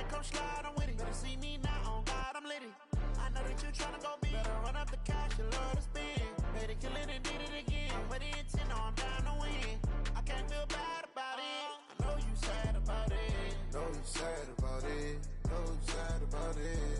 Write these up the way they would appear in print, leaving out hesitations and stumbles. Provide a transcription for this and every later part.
man, come slide, I'm with it. Better see me now, on God, I'm litty. I know that you tryna go big. Better run up the cash, you love to spend. Better kill it and did it again. Put it in 10, I'm down to win. I can't feel bad about it. I know you sad about it. Know you sad about it. Know you sad about it.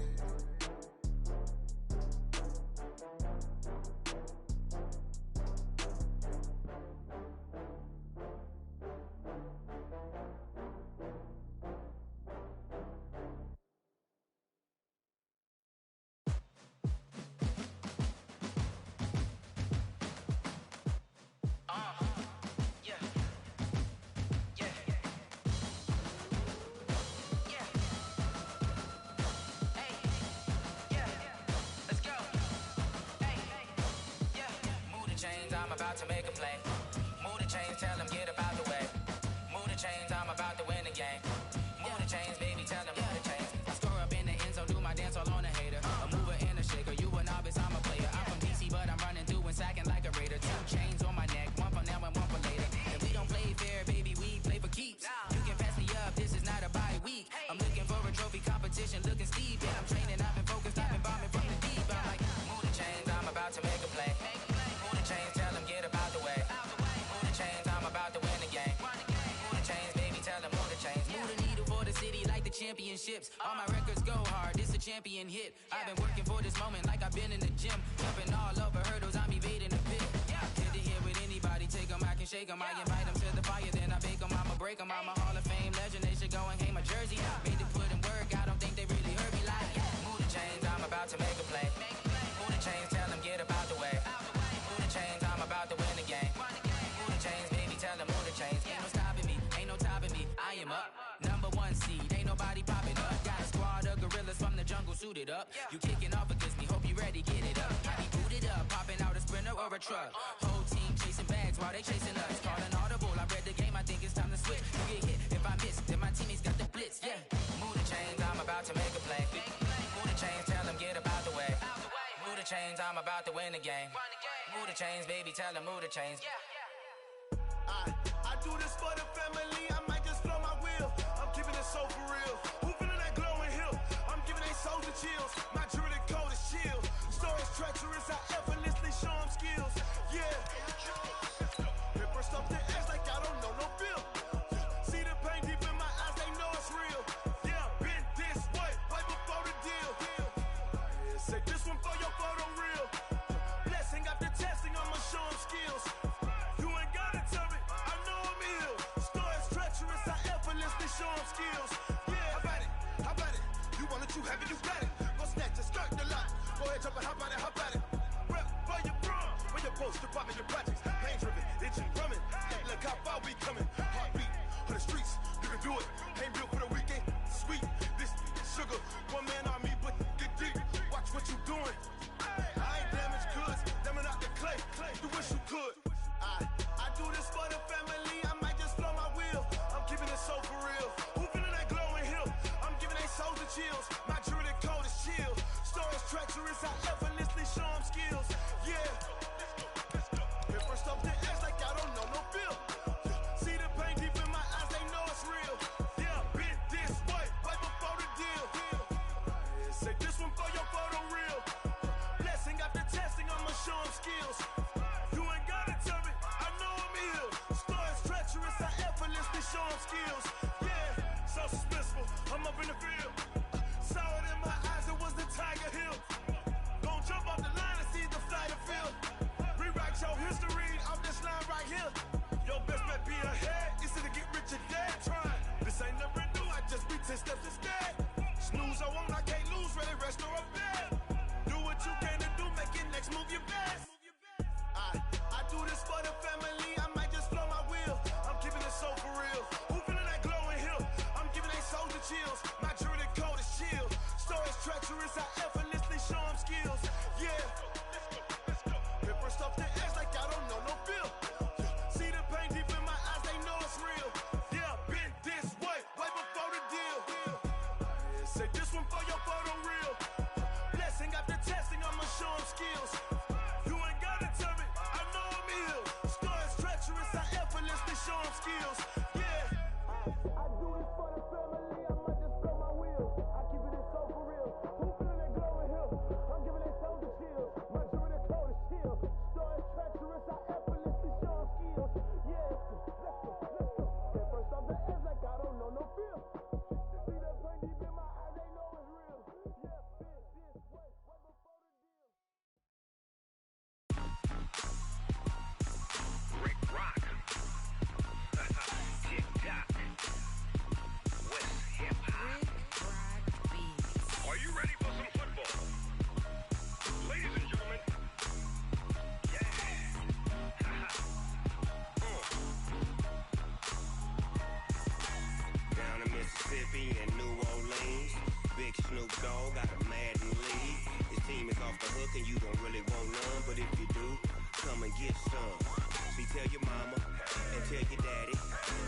I'm about to make a play. Move the chains, tell them get up out the way. Move the chains, I'm about to win the game. Move the chains, baby, tell them move the chains. I score up in the end zone, do my dance all on a hater. A mover and a shaker, you a novice, I'm a player. I'm from DC, but I'm running through and sacking like a raider. 2 chains on my neck, one for now and one for later. And we don't play fair, baby, we play for keeps. You can pass me up, this is not a bye week. I'm looking for a trophy competition, looking steep. And I'm training, I've been focused, I've been bombing from the deep. I'm like, move the chains, I'm about to make a play. Move the chains, tell them get up out the way. Move the chains, I'm about to win the game. Move the chains, baby, tell them move the chains. Move the needle for the city like the championships. All my records go hard, this a champion hit. I've been working for this moment like I've been in the gym. Jumping all over hurdles, I'm evading the pit. Hit to hit with anybody, take them, I can shake them. I invite them to the fire, then I bake them, I'ma break them. I'm a Hall of Fame legend, they should go and hang my jersey. Made them put in work, I don't think they really heard me like. Move the chains, I'm about to make a play. Move the chains, tell them get up out the way. Move the chains, I'm about to win the game. Move the chains, baby, tell them move the chains. Ain't no stopping me, ain't no topping me. I am up, #1 seed, ain't nobody popping up. Got a squad of gorillas from the jungle suited up. You kicking off against me, hope you ready, get it up. I be booted up, popping out a sprinter or a truck. Whole team chasing bags while they chasing us. Calling audible, I read the game, I think it's time to switch. You get hit, if I miss, then my teammates got the blitz, yeah. Move the chains, I'm about to make a play. Move the chains, tell them get up out the way. Move the chains, I'm about to win the game. Move the chains, baby, tell them move the chains. I do this for the family, I might just blow my wheel. I'm keeping it so for real. Who feeling that glowing hill? I'm giving they souls the chills. My jewelry code is chill. Stories treacherous, I effortlessly show them skills. Yeah. Paper stuff the edge like I don't know no bill. See the pain deep in my eyes, they know it's real. Yeah, been this way, right before the deal. Say this one for your photo real. Blessing after testing, I'ma show them skills. You ain't gotta tell me, I know I'm ill. Stories treacherous, I effortlessly show them skills. Yeah, how about it? You want it, you have it, you got it. Go snatch a skirt the lot. Go ahead, jump it, how about it? Rep for your prom, when you're post, department, your projects. Pain driven, itching, drumming. Look how far we coming. Heartbeat on the streets, you can do it. Ain't built for the weekend, sweet. This sugar, one man army, but get deep. Watch what you doing. I ain't damaged goods, damn out the clay. You wish you could. I do this for the family, I might just blow my wheel. I'm keeping it so for real. Who feeling that glowing hill? I'm giving they souls the chills. My jewelry code is chill. Stories treacherous, I effortlessly show them skills. Yeah. Paper stuff the edge like I don't know no bill. See the pain deep in my eyes, they know it's real. Yeah, been this way, right before the deal. Say this one for your photo real. Blessing after testing, I'ma show them skills. You ain't gotta tell me, I know I'm ill. Stories treacherous, I effortlessly show them skills. Yeah, so suspenseful, I'm up in the field. Saw it in my eyes, it was the Tiger Hill. Gon' jump off the line and see the flight of field. Rewrite your history off this line right here. Your best bet be ahead, easy to get rich or dead. Try, this ain't never new, I just be 10 steps instead. Snooze I won't, I can't lose, ready, rest or a bed. Do what you can to do, make it next move your best. I do this for the family, I might just blow my wheel. I'm keeping it so for real. Who feeling that glowing hill? I'm giving they souls the chills. My jewelry code is chill. Stories treacherous, I effortlessly show them skills. Yeah. Paper stuff the edge like I don't know no bill. See the pain deep in my eyes, they know it's real. Yeah, been this way, right before the deal. Say this one for your photo real. Blessing after testing, I'ma show them skills. You ain't gotta tell me, I know I'm ill. Stories treacherous, I effortlessly show them skills. Yeah. I do this for the family, I might just blow my wheel. Dogg got a Madden league. His team is off the hook and you don't really want none, but if you do, come and get some. See, tell your mama and tell your daddy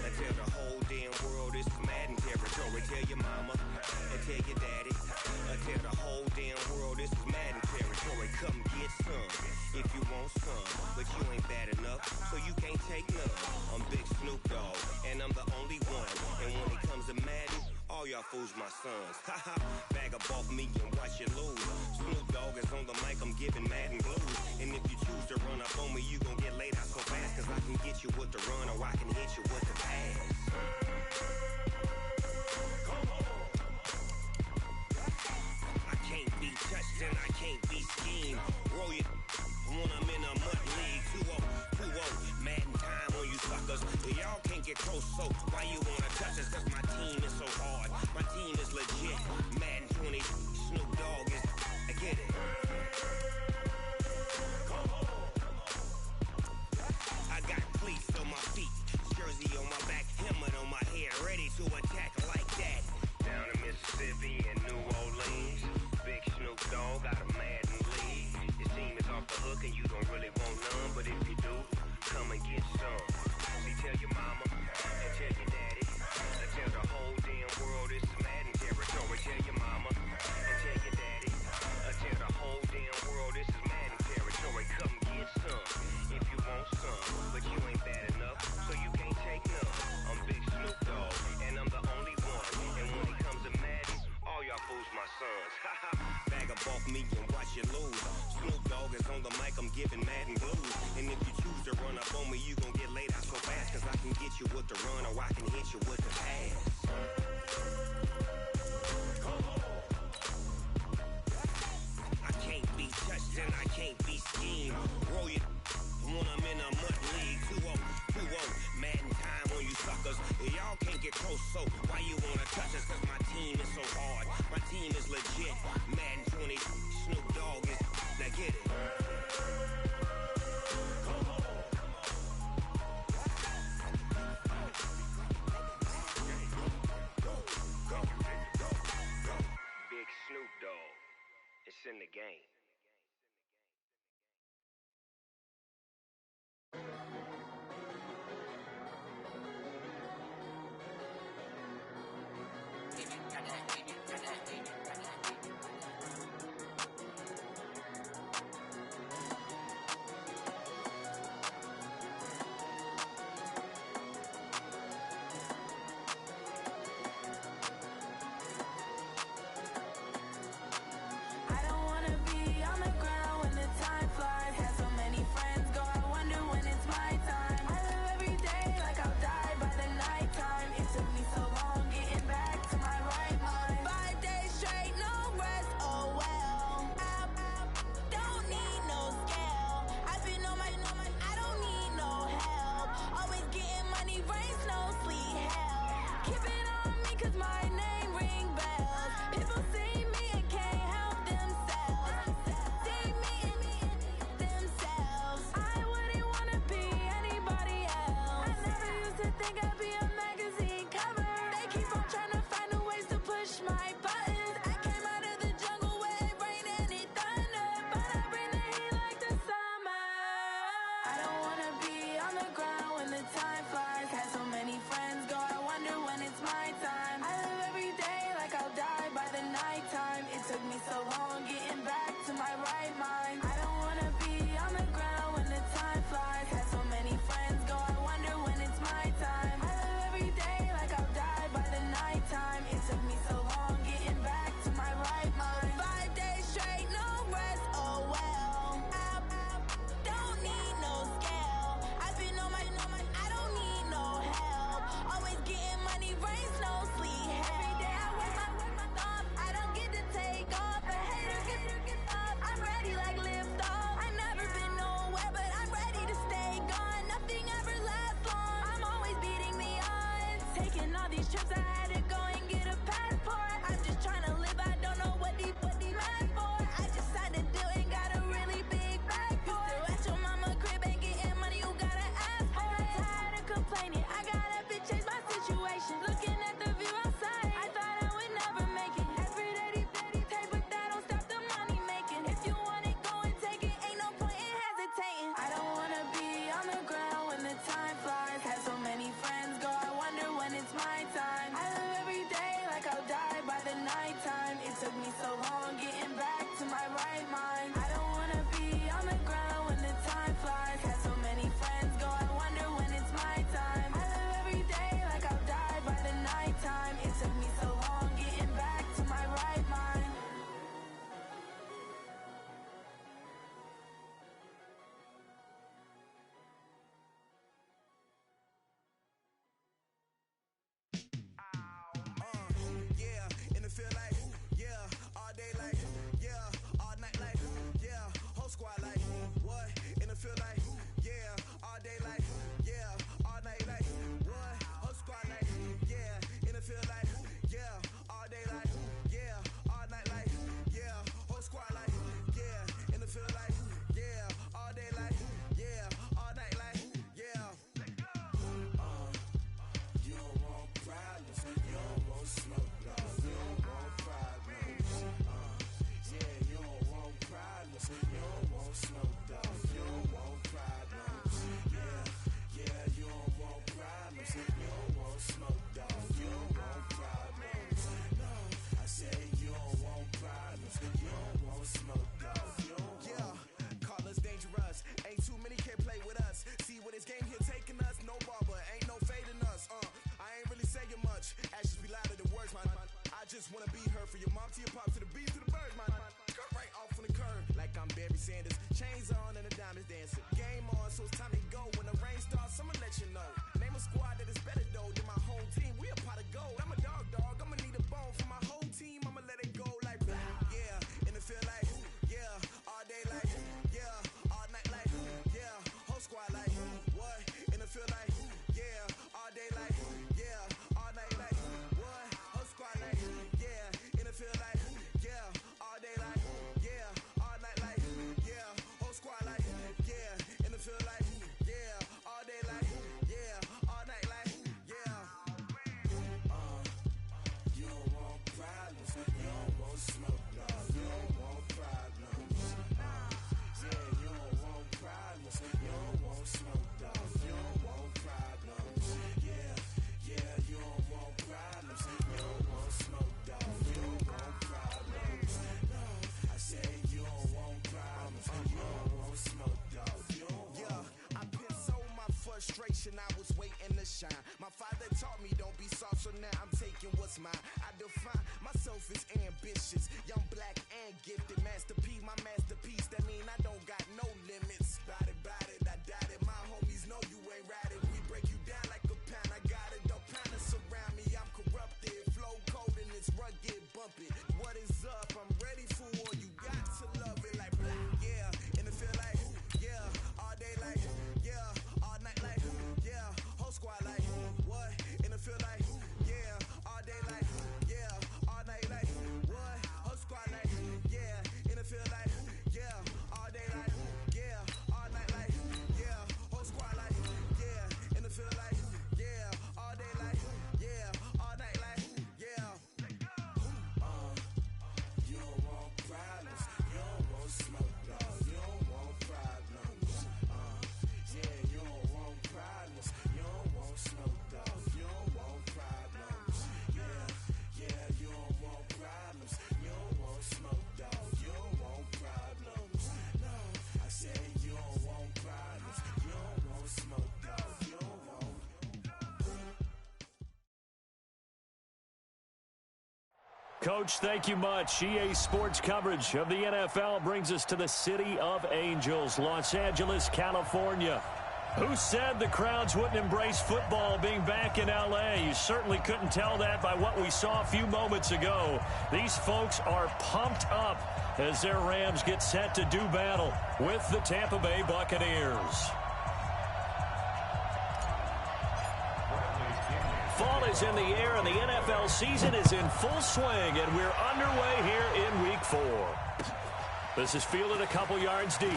and tell the whole damn world this is Madden territory. Tell your mama and tell your daddy and tell the whole damn world this is Madden territory. Come get some if you want some, but you ain't bad enough, so you can't take none. I'm Big Snoop Dogg, and I'm the only one. And when it comes to Madden, all y'all fools my sons. Haha, bag up off me and watch you lose. Snoop Dogg is on the mic, I'm giving Madden blues. And if you choose to run up on me, you gon' get laid out so fast, cause I can get you with the run or I can hit you with the pass. I can't be touched and I can't be schemed. Roll you when I'm in a mud league. 2-0, Madden time on you suckers. Y'all can't get close, so why you wanna touch us? Cause my team is so hard, my team is legit. Madden 20, Snoop Dogg is, I get it. I got cleats on my feet, jersey on my back, helmet on my head, ready to attack like that. Down in Mississippi and New Orleans, Big Snoop Dogg got a Madden league. His team is off the hook and you don't really want none, but if you do, come and get some. See, tell your mama and tell your daddy and tell the whole damn world this is Madden territory. Tell your mama and tell your daddy and tell the whole damn world this is Madden territory. Come get some if you want some, but you ain't bad enough, so you can't take none. I'm Big Snoop Dogg, and I'm the only one. And when it comes to Madden, all y'all fools my sons. Haha, bag up off me and watch you lose. Snoop Dogg is on the mic, I'm giving Madden blues. And if you choose to run up on me, you gon' get laid out so fast, cause I can get you with the run or I can hit you with the pass. I can't be touched and I can't be schemed. Roll you when I'm in a mud league. 2-0, Madden time on you suckers. Y'all can't get close, so why you wanna touch us? Cause my team is so hard, my team is legit. Madden 20, Snoop Dogg is, now get it. Big Snoop Dogg, it's in the game. Took me so long getting just wanna be her. For your mom to your pop to the beat to the bird, my cut right off on the curb. Like I'm Barry Sanders, chains on and the diamonds dancing. Game on, so it's time to go. When the rain starts, I'ma let you know. Name a squad that is better though than my home team. We a pot of gold. I'm a dog, I'ma need a bone for my whole team. I'ma let it go like yeah, and it feel like yeah, all day like yeah, all night like yeah, whole squad like what? And it feel like yeah, all day like yeah, all night like what? Whole squad like yeah, and it feel like yeah, all day like yeah, all night like yeah, whole squad like yeah, and it feel like yeah, all day like yeah, all night like yeah. You don't want problems, you don't want smoke, no, you don't want problems. Yeah, you don't want problems, you don't want smoke, dog, you don't want problems. Yeah, you don't want problems, you don't want smoke, dog, you don't want problems. No, I said you don't want problems, you don't want smoke, dog, you don't want. Yeah, I've been so my frustration, I was waiting to shine. My father taught me don't be soft, so now I'm taking what's mine. I define myself as ambitious, young, black, and gifted. Master P, my masterpiece. That mean I don't got no limits. Bout it, I doubt it. My homies know you ain't ratted. We break you down like a pound. I got it, don't pound to surround me. I'm corrupted, flow cold and it's rugged, bumpy. What is up? I'm ready for war. You got to love it like yeah, and it feel like yeah, all day like yeah, all night like yeah, whole squad like what? And it feel like yeah, all day like yeah, all night like what? Whole squad like yeah, and it feel like yeah, all day like yeah, all night like yeah, whole squad like yeah, and it feel like yeah, all day like yeah, all night like yeah. You don't want problems, you don't want smoke, no, you don't want problems. Yeah, you don't want problems, you don't want smoke, dog, you don't want problems. Yeah, you don't want problems, you don't want smoke, dog, you don't want problems. No, I said you don't want problems, you don't want smoke, dog, you don't want. Coach, thank you much. EA Sports coverage of the NFL brings us to the City of Angels, Los Angeles, California. Who said the crowds wouldn't embrace football being back in L.A.? You certainly couldn't tell that by what we saw a few moments ago. These folks are pumped up as their Rams get set to do battle with the Tampa Bay Buccaneers. Fall is in the air, and the NFL season is in full swing, and we're underway here in Week 4. This is fielded a couple yards deep.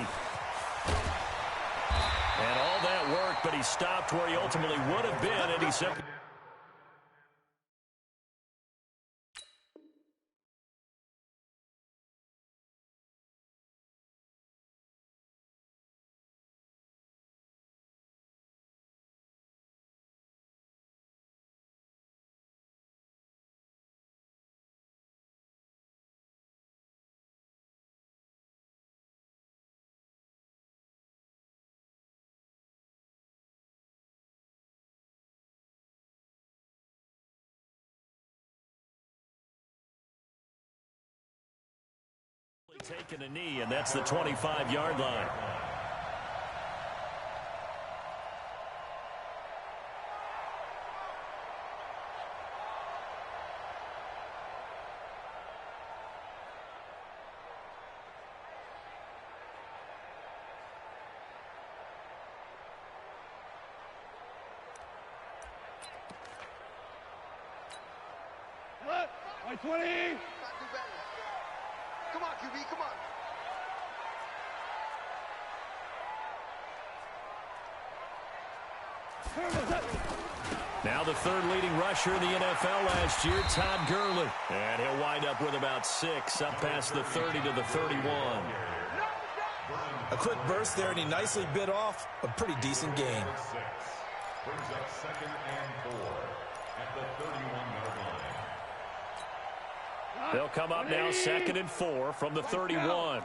And all that work, but he stopped where he ultimately would have been, and he simply... taking a knee, and that's the 25-yard line. What? 20! Come on, QB, come on. Now the third leading rusher in the NFL last year, Todd Gurley. And he'll wind up with about 6, up past the 30 to the 31. A quick burst there, and he nicely bit off a pretty decent gain. Brings up 2nd and 4 at the 31-yard line. They'll come up now 2nd and 4 from the 31.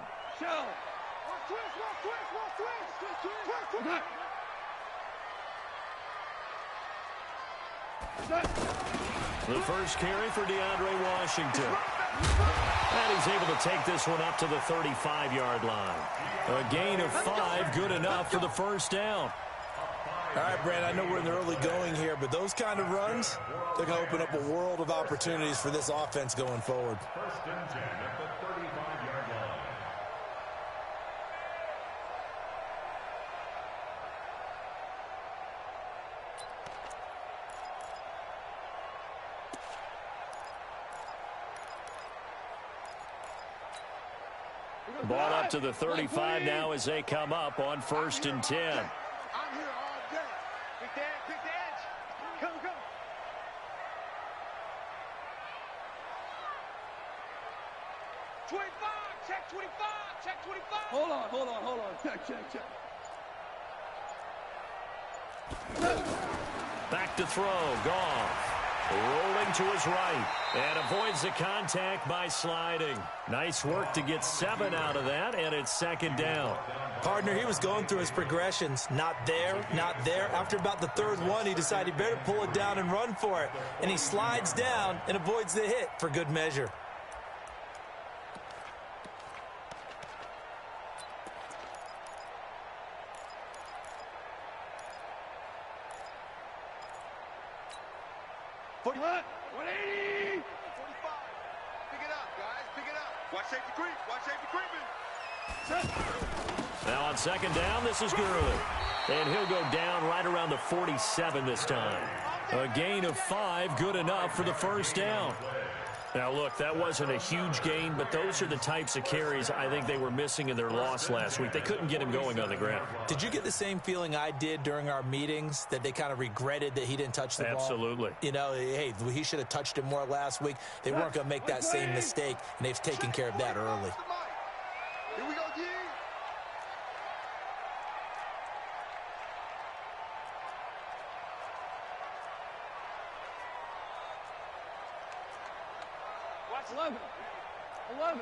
The first carry for DeAndre Washington. And he's able to take this one up to the 35-yard line. A gain of 5, good enough for the first down. All right, Brand, I know we're in the early going here, but those kind of runs, they're going to open up a world of opportunities for this offense going forward. First and 10 at the 35-yard line. Ball up to the 35 now as they come up on first and 10. I'm here all day. Big edge. Come. 25, check 25. Hold on. Check. Back to throw, Goff. Rolling to his right and avoids the contact by sliding. Nice work to get 7 out of that, and it's second down. Partner, he was going through his progressions. Not there. After about the third one, he decided he better pull it down and run for it. And he slides down and avoids the hit for good measure. What? 180! 45. Pick it up, guys. Pick it up. Watch safety creep. Now on second down, this is Gurley. And he'll go down right around the 47 this time. A gain of 5, good enough for the first down. Now, look, that wasn't a huge gain, but those are the types of carries I think they were missing in their loss last week. They couldn't get him going on the ground. Did you get the same feeling I did during our meetings, that they kind of regretted that he didn't touch the ball? Absolutely. You know, hey, he should have touched it more last week. They weren't going to make that same mistake, and they've taken care of that early. Here we go, G. Watch 11. Out.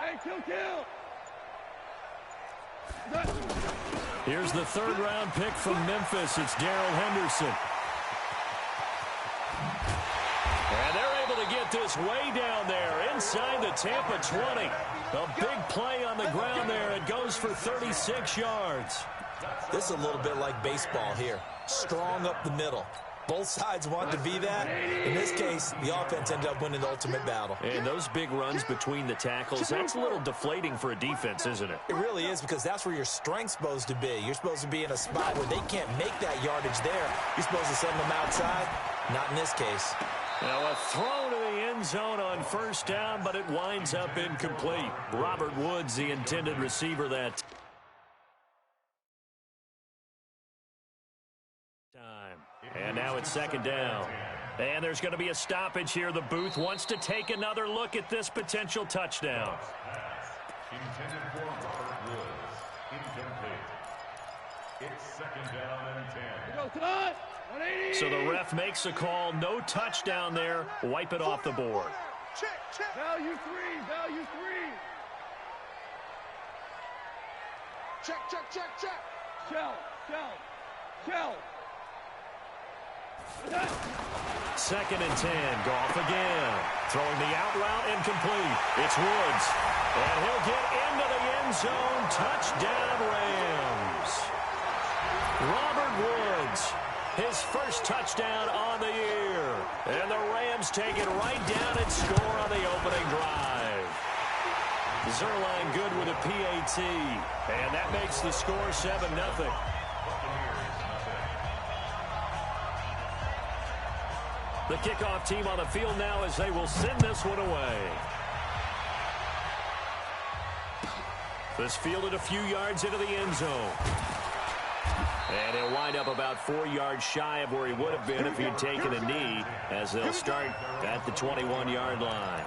Hey, kill. Here's the third-round pick from Memphis. It's Darrell Henderson. And they're able to get this way down there inside the Tampa 20. A big play on the ground there. It goes for 36 yards. This is a little bit like baseball here. Strong up the middle. Both sides want to be that. In this case, the offense ended up winning the ultimate battle. And those big runs between the tackles, that's a little deflating for a defense, isn't it? It really is, because that's where your strength's supposed to be. You're supposed to be in a spot where they can't make that yardage there. You're supposed to send them outside. Not in this case. Now a throw to the end zone on first down, but it winds up incomplete. Robert Woods, the intended receiver that time. And now it's second down. And there's going to be a stoppage here. The booth wants to take another look at this potential touchdown. Intended for Robert Woods. Incomplete. It's second down and 10. Go, 180. So the ref makes a call. No touchdown there. Wipe it off the board. Check. Value 3. Check. Shell. Second and 10. Goff again. Throwing the out route incomplete. It's Woods. And he'll get into the end zone. Touchdown, Rams. Robert Woods. His first touchdown on the year. And the Rams take it right down and score on the opening drive. Zerline good with a PAT. And that makes the score 7-0. The kickoff team on the field now as they will send this one away. This fielded a few yards into the end zone. And he'll wind up about 4 yards shy of where he would have been if he had taken a knee, as they'll start at the 21-yard line.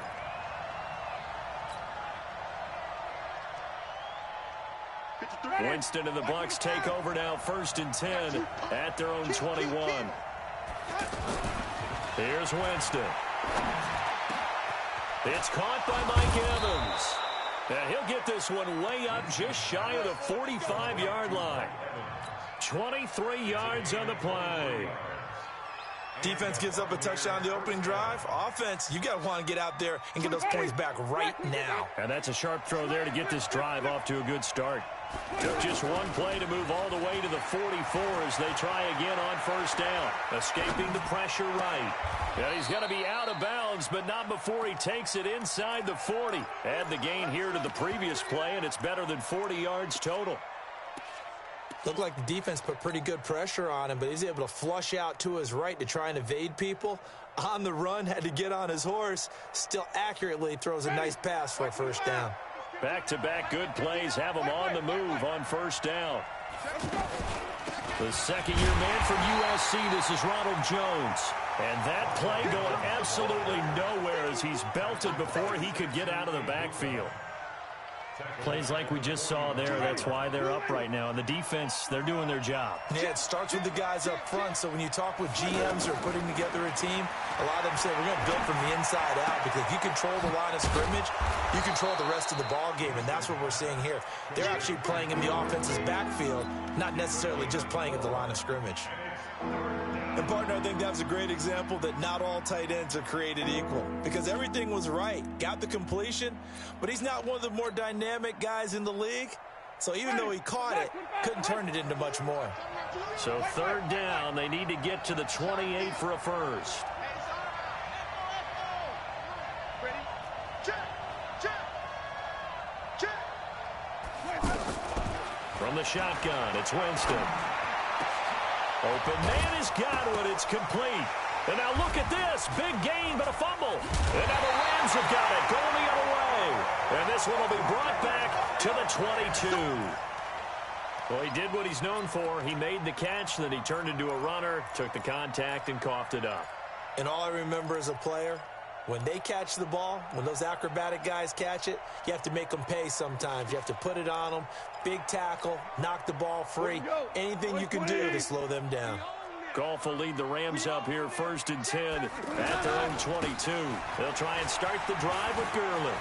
Winston and the Bucs take over now, first and 10 at their own 21. Here's Winston. It's caught by Mike Evans. And he'll get this one way up just shy of the 45-yard line. 23 yards on the play. Defense gives up a touchdown on the opening drive. Offense, you got to want to get out there and get those points back right now. And that's a sharp throw there to get this drive off to a good start. Took just one play to move all the way to the 44 as they try again on first down. Escaping the pressure right. And he's going to be out of bounds, but not before he takes it inside the 40. Add the gain here to the previous play, and it's better than 40 yards total. Looked like the defense put pretty good pressure on him, but he's able to flush out to his right to try and evade people. On the run, had to get on his horse. Still accurately throws a nice pass for a first down. Back-to-back good plays have him on the move on first down. The second-year man from USC, this is Ronald Jones. And that play going absolutely nowhere as he's belted before he could get out of the backfield. Plays like we just saw there, that's why they're up right now. And the defense, they're doing their job. Yeah, it starts with the guys up front. So when you talk with GMs who are putting together a team, a lot of them say we're going to build from the inside out, because if you control the line of scrimmage, you control the rest of the ball game, and that's what we're seeing here. They're actually playing in the offense's backfield, not necessarily just playing at the line of scrimmage. And, partner, I think that's a great example that not all tight ends are created equal, because everything was right. Got the completion, but he's not one of the more dynamic guys in the league. So even though he caught it, couldn't turn it into much more. So third down, they need to get to the 28 for a first. From the shotgun, it's Winston. Open man has got one. It's complete. And now look at this. Big gain, but a fumble. And now the Rams have got it. Going the other way. And this one will be brought back to the 22. Well, he did what he's known for. He made the catch, then he turned into a runner, took the contact, and coughed it up. And all I remember as a player, when they catch the ball, when those acrobatic guys catch it, you have to make them pay sometimes. You have to put it on them. Big tackle, knock the ball free. Anything you can do to slow them down. Goff will lead the Rams up here 1st and 10 at their own 22. They'll try and start the drive with Gurley.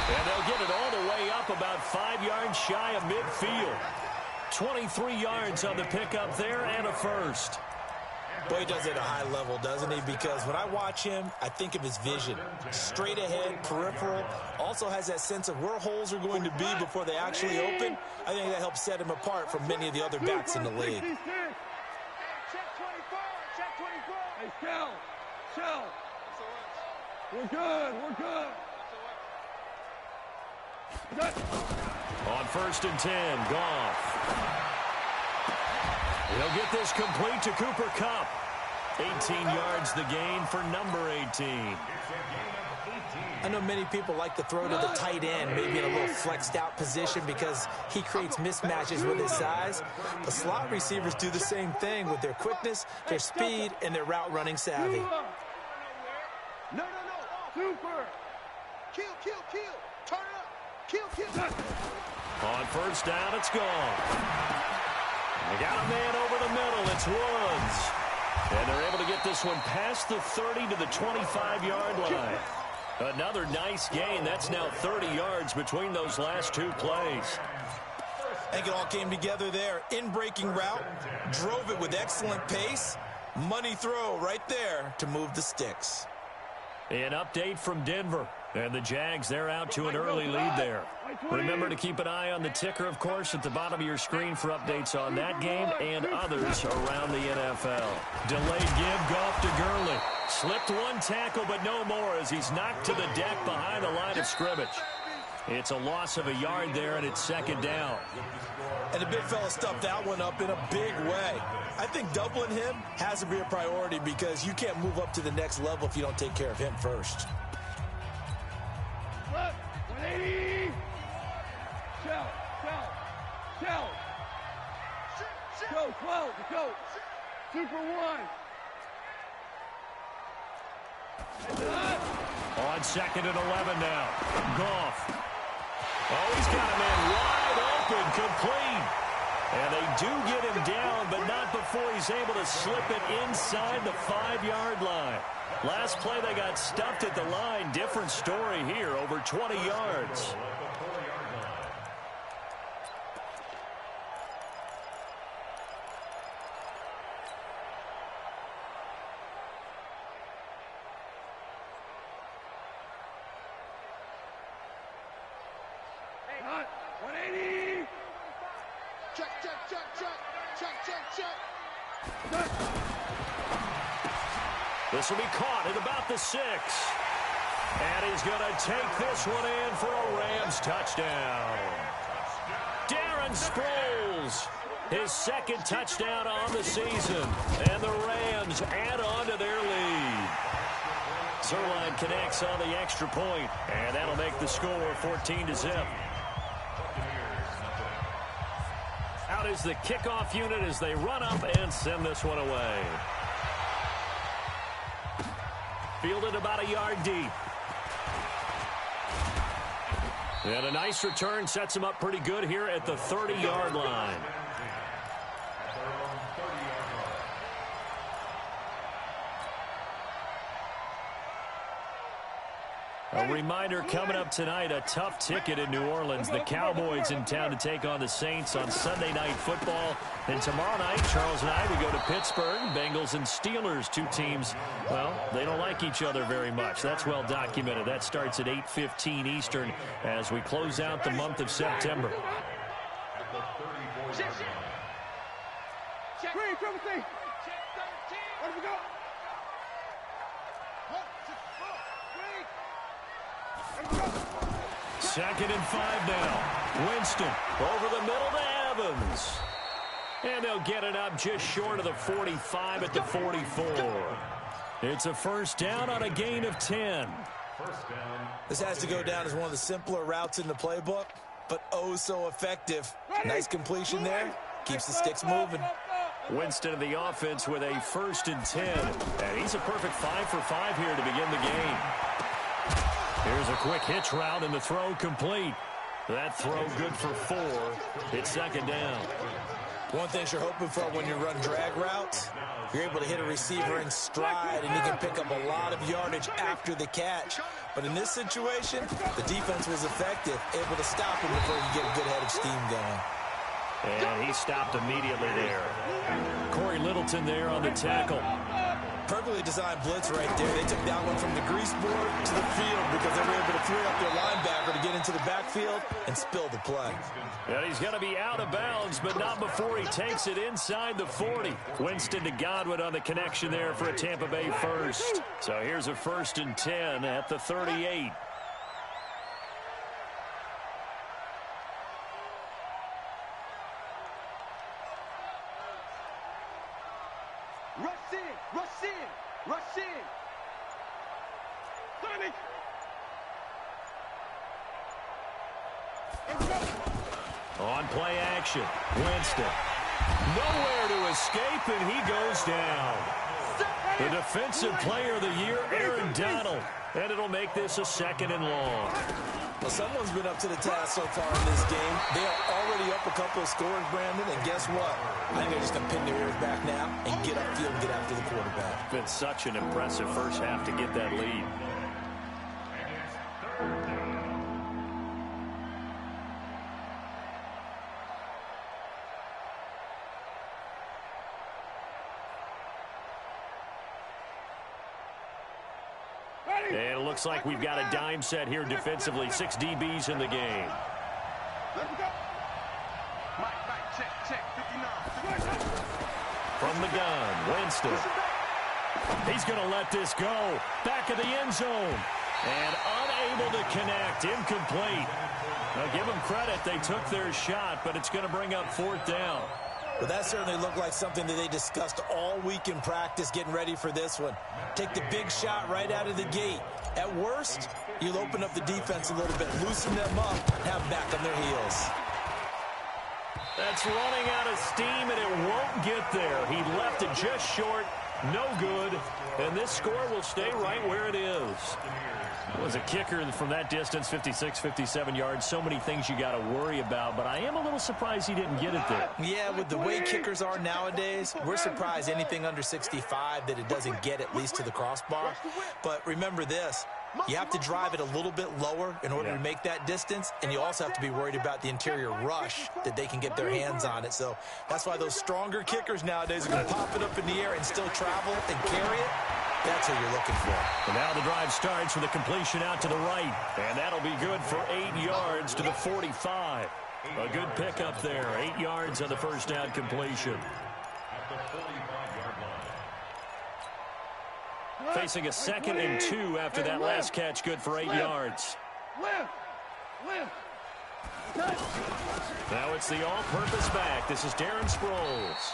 And they'll get it all the way up about 5 yards shy of midfield. 23 yards on the pickup there and a first. Boy, he does it at a high level, doesn't he? Because when I watch him, I think of his vision. Straight ahead, peripheral. Also has that sense of where holes are going to be before they actually open. I think that helps set him apart from many of the other backs in the league. Check 24. Check 24. Hey, Shell. We're good. On 1st and 10, Goff. He'll get this complete to Cooper Kupp. 18 yards the gain for number 18. I know many people like to throw to the tight end, maybe in a little flexed out position because he creates mismatches with his size. The slot receivers do the same thing with their quickness, their speed, and their route running savvy. No. Super. Kill. Turn up. Kill. On first down, it's gone. They got a man over the middle. It's Woods. And they're able to get this one past the 30 to the 25-yard line. Another nice gain. That's now 30 yards between those last two plays. I think it all came together there. In-breaking route, drove it with excellent pace. Money throw right there to move the sticks. An update from Denver. And the Jags, they're out to an early lead there. Remember to keep an eye on the ticker, of course, at the bottom of your screen for updates on that game and others around the NFL. Delayed give, Goff to Gurley. Slipped one tackle, but no more as he's knocked to the deck behind the line of scrimmage. It's a loss of a yard there, and it's second down. And the big fella stuffed that one up in a big way. I think doubling him has to be a priority because you can't move up to the next level if you don't take care of him first. 180. Shell. Go, 12. Go. Super 1. On 2nd and 11 now. Goff. Oh, he's got a man wide open, complete. And they do get him down, but not before he's able to slip it inside the 5-yard line. Last play, they got stuffed at the line. Different story here, over 20 yards. This will be caught at about the 6. And he's going to take this one in for a Rams touchdown. Darren Sproles, his second touchdown on the season. And the Rams add on to their lead. Zerline connects on the extra point, and that'll make the score 14-0. Out is the kickoff unit as they run up and send this one away. Fielded about a yard deep. And a nice return sets him up pretty good here at the 30-yard line. A reminder coming up tonight, a tough ticket in New Orleans. The Cowboys in town to take on the Saints on Sunday Night Football. And tomorrow night, Charles and I, we go to Pittsburgh. Bengals and Steelers, two teams, well, they don't like each other very much. That's well documented. That starts at 8:15 Eastern as we close out the month of September. Check. Green, triple C. Check 13. Where we go? Second and 5 now. Winston over the middle to Evans. And they'll get it up just short of the 45 at the 44. It's a first down on a gain of 10. This has to go down as one of the simpler routes in the playbook, but oh so effective. Nice completion there. Keeps the sticks moving. Winston of the offense with a 1st and 10. And he's a perfect 5 for 5 here to begin the game. Here's a quick hitch route and the throw complete. That throw good for 4. It's second down. One thing you're hoping for when you run drag routes, you're able to hit a receiver in stride and you can pick up a lot of yardage after the catch. But in this situation, the defense was effective, able to stop him before you get a good head of steam going. And he stopped immediately there. Corey Littleton there on the tackle. Perfectly designed blitz right there. They took that one from the grease board to the field because they were able to free up their linebacker to get into the backfield and spill the play. And he's going to be out of bounds, but not before he takes it inside the 40. Winston to Godwin on the connection there for a Tampa Bay first. So here's a 1st and 10 at the 38. Rush in. On play action, Winston. Nowhere to escape, and he goes down. The defensive player of the year, Aaron Donald. And it'll make this a 2nd and long. Well, someone's been up to the task so far in this game. They are already up a couple of scores, Brandon, and guess what? I think they're just going to pin their ears back now and get upfield and get after the quarterback. Been such an impressive first half to get that lead. And it looks like we've got a dime set here defensively. 6 DBs in the game. From the gun, Winston. He's going to let this go. Back of the end zone. And unable to connect. Incomplete. Now give them credit. They took their shot, but it's going to bring up 4th down. Well, that certainly looked like something that they discussed all week in practice getting ready for this one. Take the big shot right out of the gate. At worst, you'll open up the defense a little bit, loosen them up, have them back on their heels. That's running out of steam, and it won't get there. He left it just short, no good, and this score will stay right where it is. It was a kicker from that distance, 56, 57 yards. So many things you got to worry about, but I am a little surprised he didn't get it there. Yeah, with the way kickers are nowadays, we're surprised anything under 65 that it doesn't get at least to the crossbar. But remember this, you have to drive it a little bit lower in order to make that distance, and you also have to be worried about the interior rush that they can get their hands on it. So that's why those stronger kickers nowadays are going to pop it up in the air and still travel and carry it. That's what you're looking for. And now the drive starts with a completion out to the right. And that'll be good for 8 yards to the 45. A good pickup there. 8 yards on the first down completion. Facing a 2nd and 2 after that last catch, good for 8 yards. Now it's the all-purpose back. This is Darren Sproles.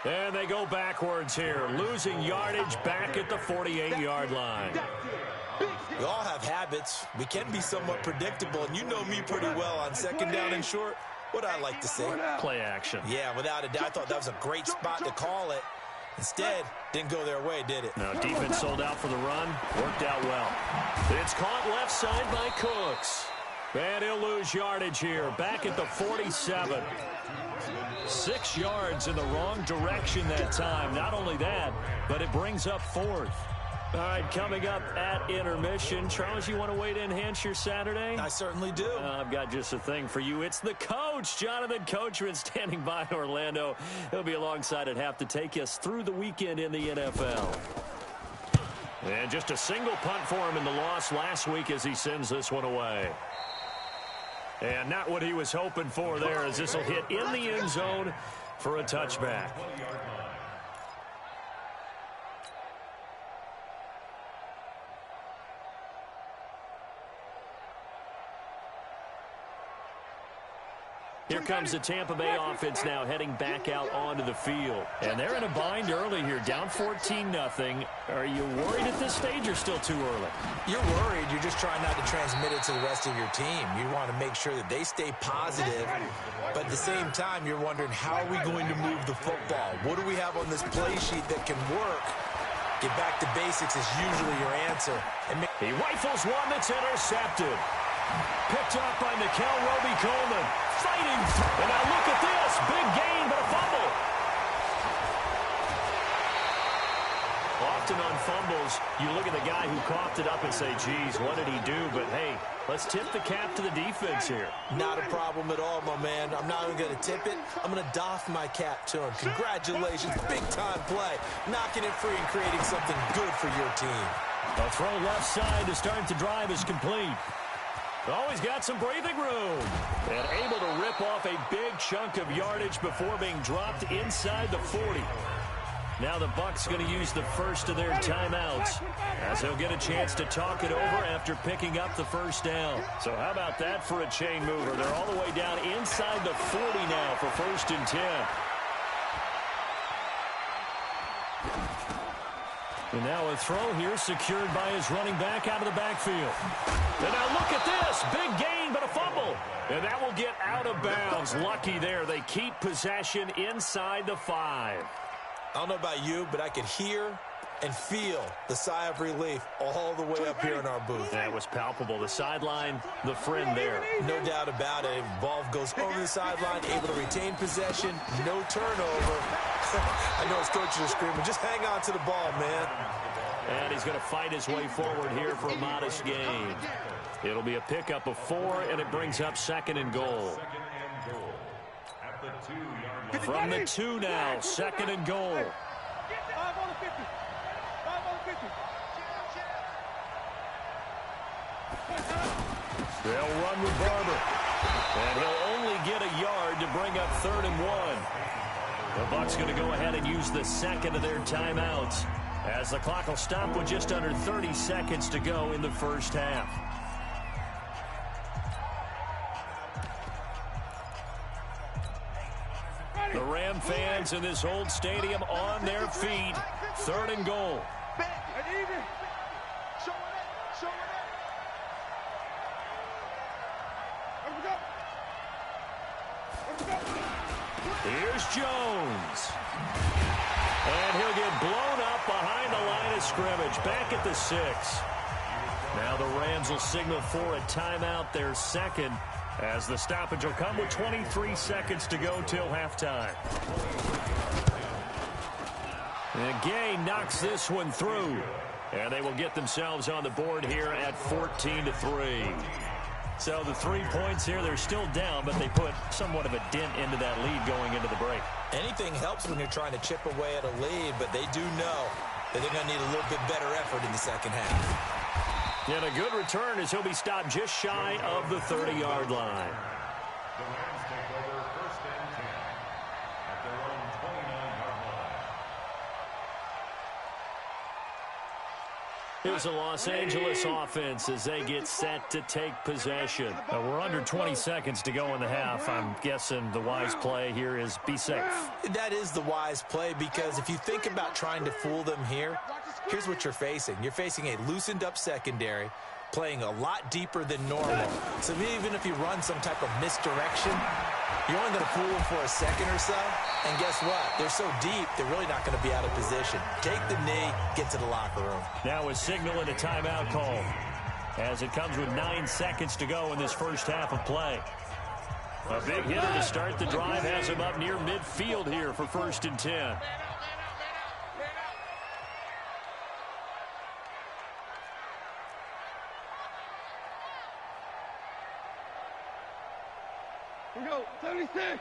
And they go backwards here, losing yardage back at the 48-yard line. We all have habits. We can be somewhat predictable, and you know me pretty well on 2nd down and short. What I like to say? Play action. Yeah, without a doubt. I thought that was a great spot to call it. Instead, didn't go their way, did it? No, defense sold out for the run. Worked out well. It's caught left side by Cooks. And he'll lose yardage here. Back at the 47. 6 yards in the wrong direction that time. Not only that, but it brings up 4th. All right, coming up at intermission. Charles, you want to wait to enhance your Saturday? I certainly do. I've got just a thing for you. It's the coach, Jonathan Coachman, standing by in Orlando. He'll be alongside at half to take us through the weekend in the NFL. And just a single punt for him in the loss last week as he sends this one away. And not what he was hoping for there, as this will hit in the end zone for a touchback. Here comes the Tampa Bay offense now heading back out onto the field. And they're in a bind early here, down 14-0. Are you worried at this stage or still too early? You're worried. You're just trying not to transmit it to the rest of your team. You want to make sure that they stay positive. But at the same time, you're wondering, how are we going to move the football? What do we have on this play sheet that can work? Get back to basics is usually your answer. He rifles one that's intercepted. Picked up by Nickel Roby-Coleman. Fighting through. And now look at this. Big gain, but a fumble. Often on fumbles, you look at the guy who coughed it up and say, geez, what did he do? But, hey, let's tip the cap to the defense here. Not a problem at all, my man. I'm not even going to tip it. I'm going to doff my cap to him. Congratulations. Big-time play. Knocking it free and creating something good for your team. A throw left side to start the drive is complete. Always got some breathing room. And able to rip off a big chunk of yardage before being dropped inside the 40. Now the Bucs going to use the first of their timeouts, as he'll get a chance to talk it over after picking up the first down. So how about that for a chain mover? They're all the way down inside the 40 now for 1st and 10. And now a throw here secured by his running back out of the backfield. And now look at this. Big gain, but a fumble. And that will get out of bounds. Lucky there. They keep possession inside the 5. I don't know about you, but I could hear and feel the sigh of relief all the way up here in our booth. That was palpable. The sideline, the friend there. No doubt about it. Ball goes over the sideline, able to retain possession, no turnover. I know his coaches are screaming, just hang on to the ball, man. And he's going to fight his way forward here for a modest gain. It'll be a pickup of 4, and it brings up 2nd and goal. From the 2 now, 2nd and goal. 5 on the 50. 5 on the 50. They'll run with Barber. And he'll only get a yard to bring up 3rd and 1. The Bucs going to go ahead and use the 2nd of their timeouts, as the clock will stop with just under 30 seconds to go in the first half. The Ram fans in this old stadium on their feet. 3rd and goal. Here's Jones. And he'll get blown up behind the line of scrimmage. Back at the 6. Now the Rams will signal for a timeout, their 2nd, as the stoppage will come with 23 seconds to go till halftime. And Gay knocks this one through. And they will get themselves on the board here at 14-3. So the 3 points here, they're still down, but they put somewhat of a dent into that lead going into the break. Anything helps when you're trying to chip away at a lead, but they do know that they're going to need a little bit better effort in the second half. And a good return as he'll be stopped just shy of the 30-yard line. The Rams take over 1st and 10 at their own 29-yard line. Here's the Los Angeles offense as they get set to take possession. We're under 20 seconds to go in the half. I'm guessing the wise play here is be safe. That is the wise play, because if you think about trying to fool them here, here's what you're facing. You're facing a loosened up secondary, playing a lot deeper than normal. So even if you run some type of misdirection, you're only going to fool them for a second or so. And guess what? They're so deep, they're really not going to be out of position. Take the knee, get to the locker room. Now a signal and a timeout call as it comes with 9 seconds to go in this first half of play. A big hitter to start the drive has him up near midfield here for 1st and 10. Here we go. 76.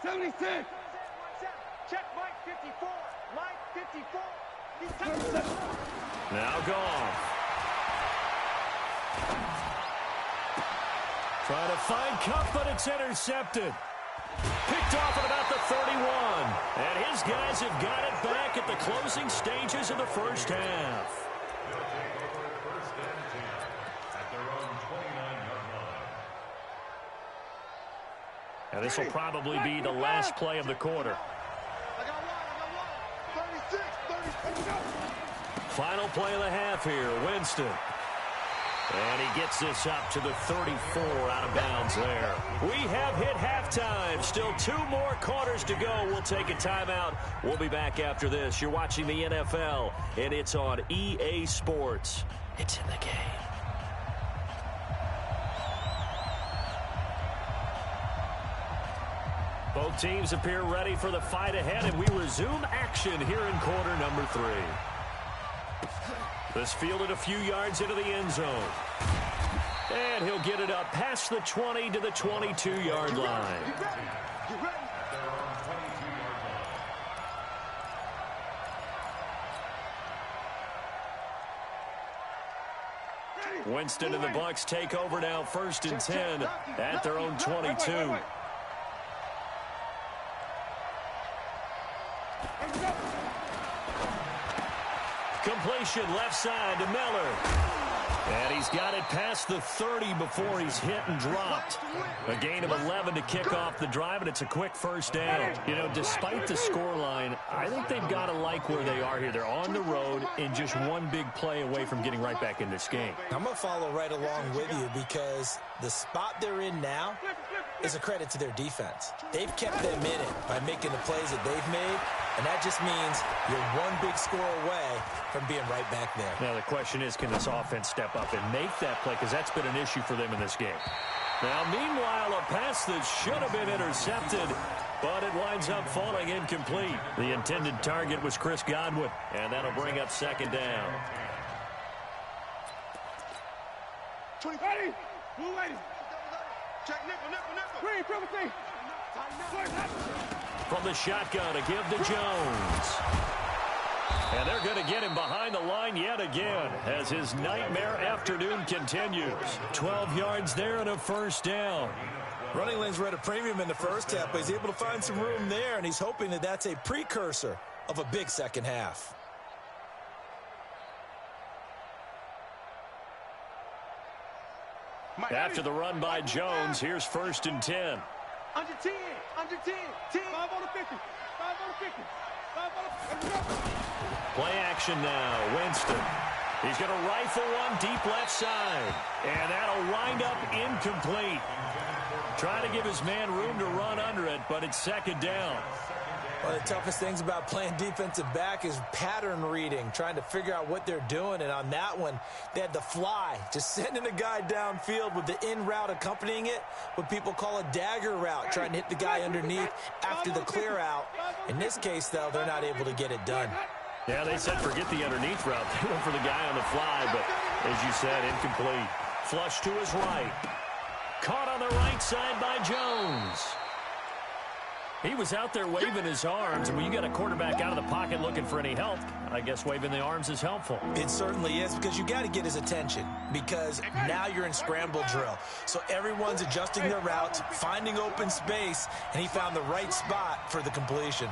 76. Check Mike 54. Mike 54. He's touching. Now gone. Trying to find Cup, but it's intercepted. Picked off at about the 31. And his guys have got it back at the closing stages of the first half. They'll take over 1st and 10 at their own 29-yard line. And this will probably be the last play of the quarter. I got one. 36. 36. Final play of the half here, Winston. And he gets this up to the 34 out of bounds there. We have hit halftime. Still 2 more quarters to go. We'll take a timeout. We'll be back after this. You're watching the NFL, and it's on EA Sports. It's in the game. Both teams appear ready for the fight ahead, and we resume action here in quarter number 3. This fielded a few yards into the end zone. And he'll get it up past the 20 to the 22-yard line. Winston and the Bucs take over now, 1st and 10 at their own 22. Completion left side to Miller. And he's got it past the 30 before he's hit and dropped. A gain of 11 to kick off the drive, and it's a quick first down. You know, despite the scoreline, I think they've got to like where they are here. They're on the road and just one big play away from getting right back in this game. I'm going to follow right along with you, because the spot they're in now is a credit to their defense. They've kept them in it by making the plays that they've made, and that just means you're one big score away from being right back there. Now the question is, can this offense step up and make that play, because that's been an issue for them in this game. Now meanwhile, a pass that should have been intercepted, but it winds up falling incomplete. The intended target was Chris Godwin, and that'll bring up 2nd down. 20. Ready. Blue lady. Check nickel. Green, privacy. From the shotgun, a give to Jones. And they're going to get him behind the line yet again as his nightmare afternoon continues. 12 yards there and a 1st down. Running lanes were at a premium in the first half, but he's able to find some room there, and he's hoping that that's a precursor of a big second half. After the run by Jones, here's 1st and 10. Under 10. 10. 5 on the 50. 5 on the 50. 5 on the 50. Play action now, Winston. He's going to rifle one deep left side, and that'll wind up incomplete. Trying to give his man room to run under it, but it's 2nd down. One of the toughest things about playing defensive back is pattern reading, trying to figure out what they're doing. And on that one, they had the fly, just sending a guy downfield with the in route accompanying it, what people call a dagger route, trying to hit the guy underneath after the clear out. In this case, though, they're not able to get it done. Yeah, they said forget the underneath route. They went for the guy on the fly, but as you said, incomplete. Flush to his right. Caught on the right side by Jones. He was out there waving his arms, and when you got a quarterback out of the pocket looking for any help, I guess waving the arms is helpful. It certainly is, because you got to get his attention, because now you're in scramble drill. So everyone's adjusting their routes, finding open space, and he found the right spot for the completion.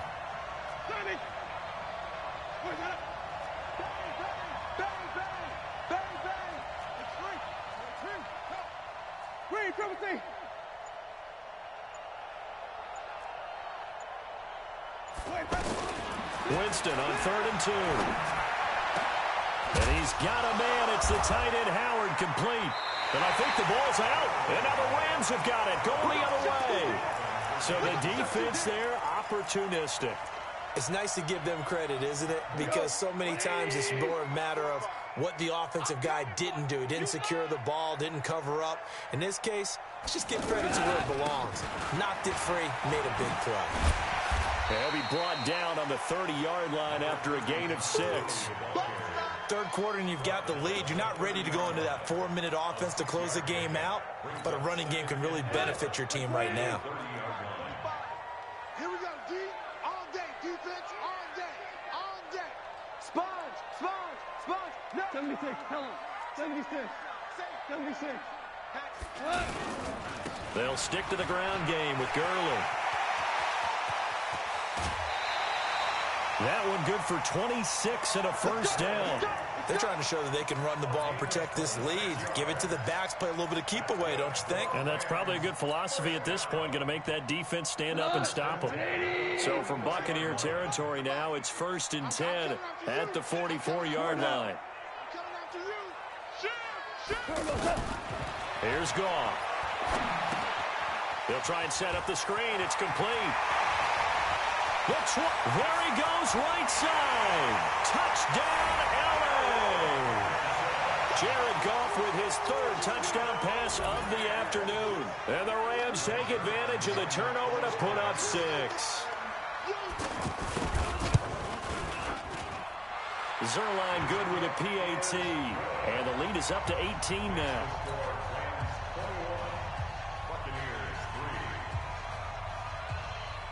Bang, bang. Green, triple T. Winston on 3rd and 2. And he's got a man. It's the tight end, Howard, complete. And I think the ball's out. And now the Rams have got it, going the other way. So the defense there, opportunistic. It's nice to give them credit, isn't it? Because so many times it's more a matter of what the offensive guy didn't do. He didn't secure the ball, didn't cover up. In this case, let's just give credit to where it belongs. Knocked it free, made a big play. He'll be brought down on the 30-yard line after a gain of 6. Third quarter and you've got the lead. You're not ready to go into that 4-minute offense to close the game out, but a running game can really benefit your team right now. Here we go, D. All day. Defense all day. All day. Sponge. No. 76. Helen. 76. 76. They'll stick to the ground game with Gurley. That one good for 26 and a first down. They're trying to show that they can run the ball and protect this lead. Give it to the backs, play a little bit of keep away, don't you think? And that's probably a good philosophy at this point, going to make that defense stand up and stop them. So from Buccaneer territory now, it's 1st and 10 at the 44-yard line. Here's Goff. They'll try and set up the screen. It's complete. There he goes, right side. Touchdown, LA. Jared Goff with his 3rd touchdown pass of the afternoon. And the Rams take advantage of the turnover to put up 6. Zerline good with a PAT. And the lead is up to 18 now.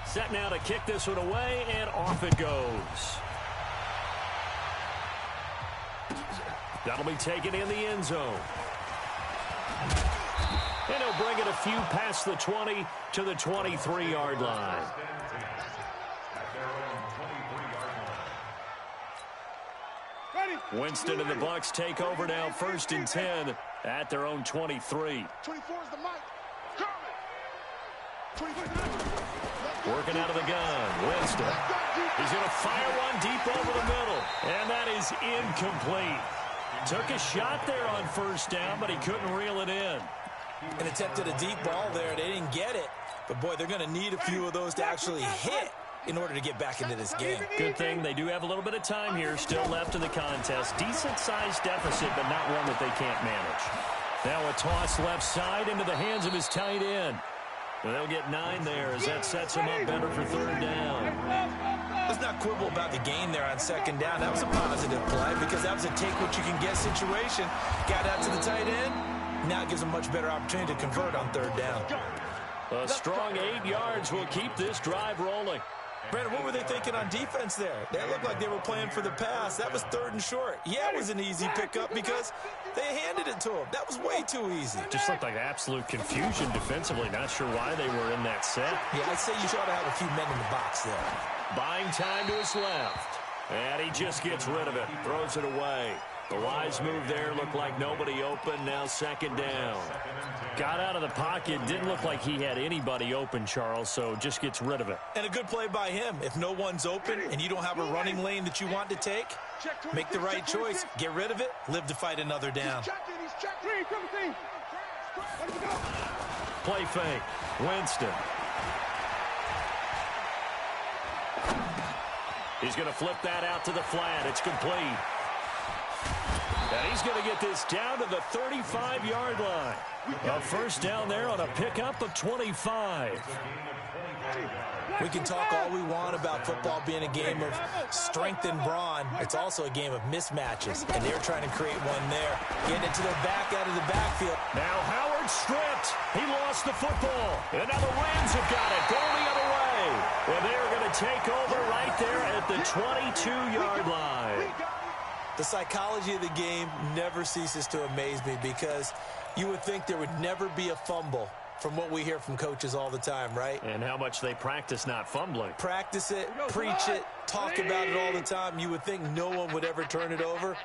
Set now to kick this one away, and off it goes. That'll be taken in the end zone. And he'll bring it a few past the 20 to the 23-yard line. Winston and the Bucs take over now, 1st and 10 at their own 23. 24 is the mic. Working out of the gun, Winston. He's going to fire one deep over the middle, and that is incomplete. Took a shot there on 1st down, but he couldn't reel it in. And attempted a deep ball there. They didn't get it. But, boy, they're going to need a few of those to actually hit in order to get back into this game. Good thing they do have a little bit of time here still left in the contest. Decent-sized deficit, but not one that they can't manage. Now a toss left side into the hands of his tight end. They'll get 9 there as that sets him up better for 3rd down. Let's not quibble about the gain there on 2nd down. That was a positive play because that was a take-what-you-can-get situation. Got out to the tight end. Now it gives him much better opportunity to convert on 3rd down. A strong 8 yards will keep this drive rolling. Brandon, what were they thinking on defense there? They looked like they were playing for the pass. That was 3rd and short. Yeah, it was an easy pickup because they handed it to him. That was way too easy. Just looked like absolute confusion defensively. Not sure why they were in that set. Yeah, I'd say you ought to have a few men in the box there. Buying time to his left. And he just gets rid of it. Throws it away. The wise move there looked like nobody open. Now 2nd down. Got out of the pocket. Didn't look like he had anybody open, Charles, so just gets rid of it. And a good play by him. If no one's open and you don't have a running lane that you want to take, make the right choice. Get rid of it. Live to fight another down. Play fake. Winston. He's going to flip that out to the flat. It's complete. And he's going to get this down to the 35-yard line. A 1st down there on a pickup of 25. We can talk all we want about football being a game of strength and brawn. It's also a game of mismatches, and they're trying to create one there. Getting it to their back out of the backfield. Now Howard stripped. He lost the football. And now the Rams have got it. Going the other way. And they're going to take over right there at the 22-yard line. The psychology of the game never ceases to amaze me because you would think there would never be a fumble from what we hear from coaches all the time, right? And how much they practice not fumbling. Practice it, preach it, talk about it all the time. You would think no one would ever turn it over.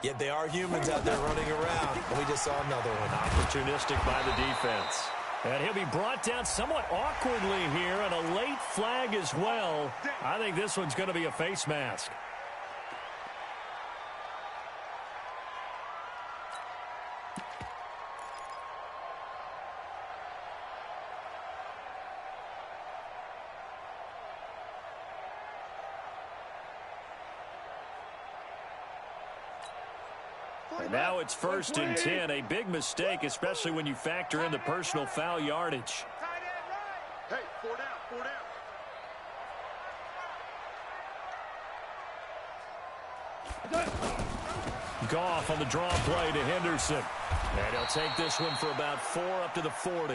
Yet they are humans out there running around. And we just saw another one. Opportunistic by the defense. And he'll be brought down somewhat awkwardly here, and a late flag as well. I think this one's going to be a face mask. And now it's 1st and 10. A big mistake, especially when you factor in the personal foul yardage. Hey, 4 down, 4 down. Goff on the draw play to Henderson. And he'll take this one for about 4 up to the 40.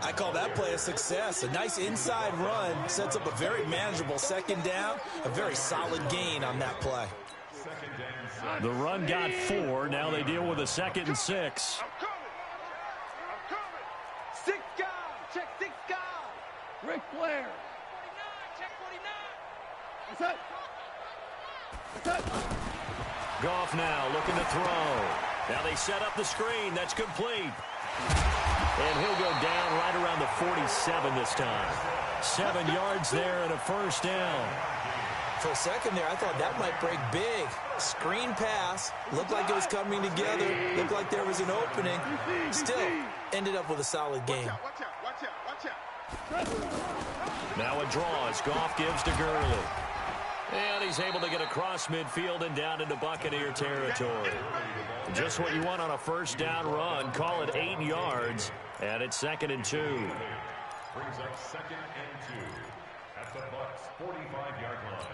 I call that play a success. A nice inside run sets up a very manageable 2nd down. A very solid gain on that play. The run got 4. Now they deal with a 2nd and 6. I'm coming. 6 guard. Check 6 guard. Ric Flair. 49, check 49. What's up? Goff now looking to throw. Now they set up the screen. That's complete. And he'll go down right around the 47 this time. 7 yards there and a 1st down. For a second there, I thought that might break big. Screen pass. Looked like it was coming together. Looked like there was an opening. Still, ended up with a solid game. Watch out. Now a draw as Goff gives to Gurley. And he's able to get across midfield and down into Buccaneer territory. Just what you want on a 1st down run. Call it 8 yards. And it's 2nd and 2. Brings up 2nd and 2 at the Bucs 45-yard line.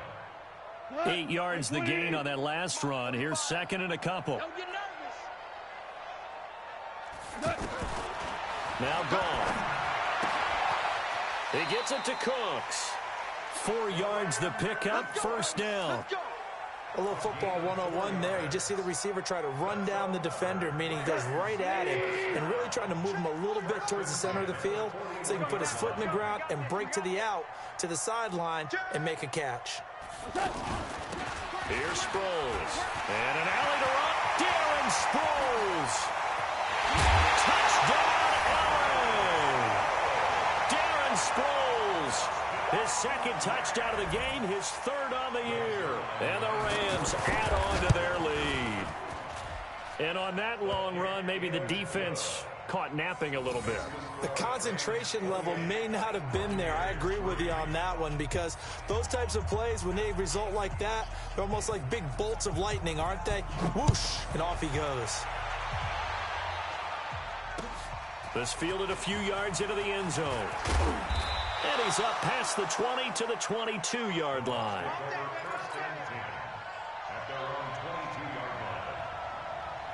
8 yards the gain on that last run. Here's 2nd and a couple. Don't get nervous. Now Goff. He gets it to Cooks. 4 yards the pickup, 1st down. A little football 101 there. You just see the receiver try to run down the defender, meaning he goes right at him and really trying to move him a little bit towards the center of the field so he can put his foot in the ground and break to the out, to the sideline, and make a catch. Here's Sproles. And an alley to run. Darren Sproles. Touchdown, LA. Darren Sproles. His 2nd touchdown of the game, his 3rd on the year. And the Rams add on to their lead. And on that long run, maybe the defense caught napping a little bit. The concentration level may not have been there. I agree with you on that one because those types of plays, when they result like that, they're almost like big bolts of lightning, aren't they? Whoosh, and off he goes. This fielded a few yards into the end zone. And he's up past the 20 to the 22-yard line.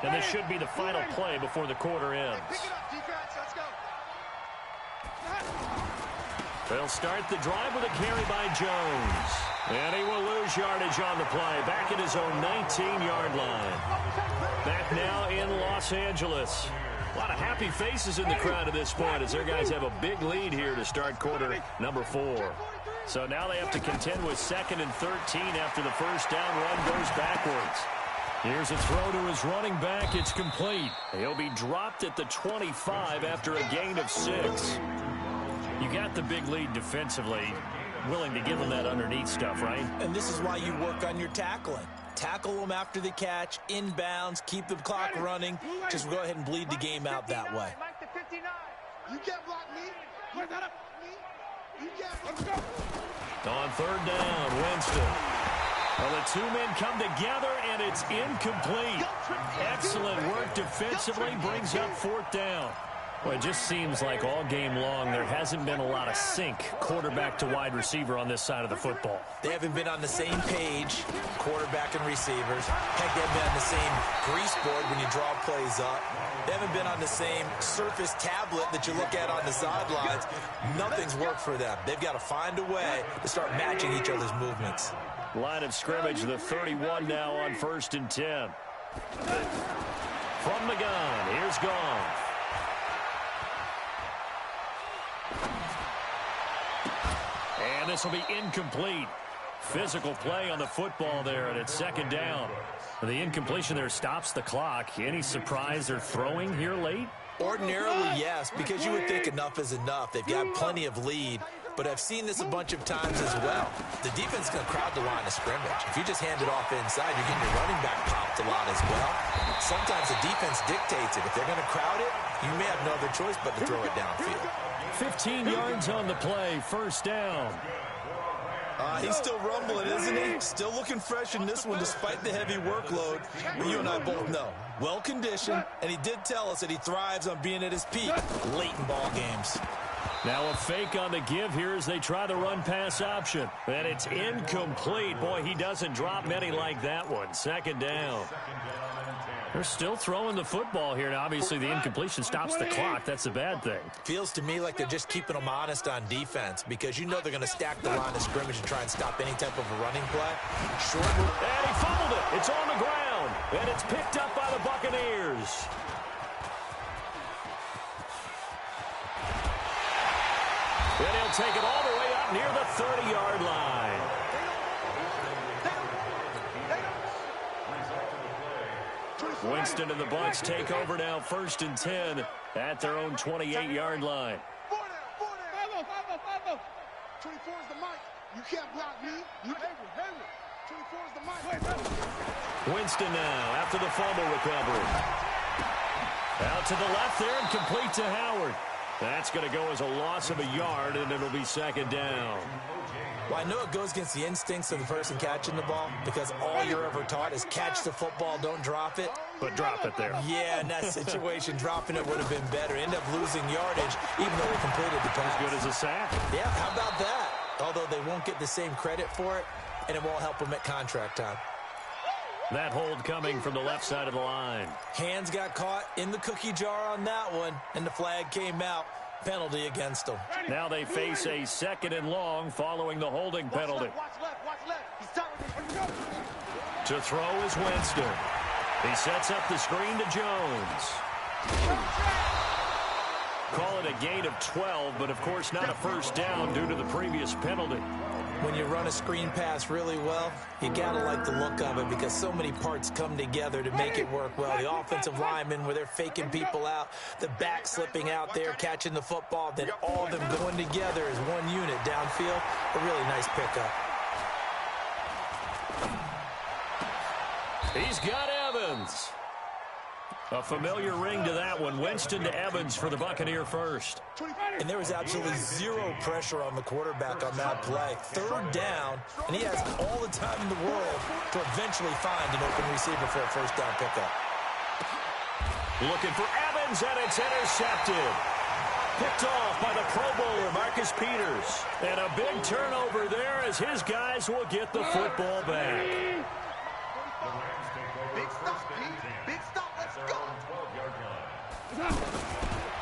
And this should be the final play before the quarter ends. Pick it up, defense. Let's go. They'll start the drive with a carry by Jones. And he will lose yardage on the play. Back at his own 19-yard line. Back now in Los Angeles. A lot of happy faces in the crowd at this point as their guys have a big lead here to start quarter number 4. So now they have to contend with 2nd and 13 after the 1st down run goes backwards. Here's a throw to his running back. It's complete. He'll be dropped at the 25 after a gain of 6. You got the big lead defensively. Willing to give him that underneath stuff, right? And this is why you work on your tackling. Tackle them after the catch, inbounds, keep the clock running. Just go ahead and bleed the game out that way. Mike the 59. You can't block me. You can't block me. On 3rd down, Winston. Well, the 2 men come together, and it's incomplete. Excellent work defensively, brings up 4th down. Well, it just seems like all game long there hasn't been a lot of sync quarterback to wide receiver on this side of the football. They haven't been on the same page, quarterback and receivers. Heck, they haven't been on the same grease board when you draw plays up. They haven't been on the same surface tablet that you look at on the sidelines. Nothing's worked for them. They've got to find a way to start matching each other's movements. Line of scrimmage, the 31 now on 1st and 10. From the gun, here's Goff. And this will be incomplete. Physical play on the football there, and it's 2nd down. The incompletion there stops the clock. Any surprise they're throwing here late? Ordinarily, yes, because you would think enough is enough. They've got plenty of lead, but I've seen this a bunch of times as well. The defense is going to crowd the line of scrimmage. If you just hand it off inside, you're getting your running back popped a lot as well. Sometimes the defense dictates it. If they're going to crowd it, you may have no other choice but to throw it downfield. 15 yards on the play, first down. He's still rumbling, isn't he? Still looking fresh in this one despite the heavy workload. But you and I both know. Well-conditioned, and he did tell us that he thrives on being at his peak late in ball games. Now a fake on the give here as they try the run-pass option. And it's incomplete. Boy, he doesn't drop many like that one. Second down. They're still throwing the football here. Now, obviously, the incompletion stops the clock. That's a bad thing. Feels to me like they're just keeping them honest on defense because you know they're going to stack the line of scrimmage and try and stop any type of a running play. Short. And he fumbled it. It's on the ground. And it's picked up by the Buccaneers. And he'll take it all the way up near the 30-yard line. Winston and the Bucs take over now, 1st and 10 at their own 28-yard line. 24 is the mic. You can't block me. You can't. 24 is the mic. Winston now after the fumble recovery. Out to the left there and complete to Howard. That's going to go as a loss of a yard, and it'll be second down. Well, I know it goes against the instincts of the person catching the ball because all you're ever taught is catch the football, don't drop it. But drop it there. Yeah, in that situation, dropping it would have been better. End up losing yardage, even though they completed the pass. As good as a sack. Yeah, how about that? Although they won't get the same credit for it, and it won't help them at contract time. That hold coming from the left side of the line. Hands got caught in the cookie jar on that one, and the flag came out. Penalty against them. Now they face a 2nd and long following the holding penalty. Watch left. He's To throw is Winston. He sets up the screen to Jones. Call it a gain of 12, but of course not a first down due to the previous penalty. When you run a screen pass really well, you gotta like the look of it because so many parts come together to make it work well. The offensive linemen where they're faking people out, the back slipping out there, catching the football, then all of them going together as one unit downfield. A really nice pickup. He's got Evans. A familiar ring to that one. Winston to Evans for the Buccaneer first. And there was absolutely zero pressure on the quarterback on that play. 3rd down, and he has all the time in the world to eventually find an open receiver for a first down pickup. Looking for Evans, and it's intercepted. Picked off by the Pro Bowler, Marcus Peters. And a big turnover there as his guys will get the football back. Big stop, Big stop. Let's go.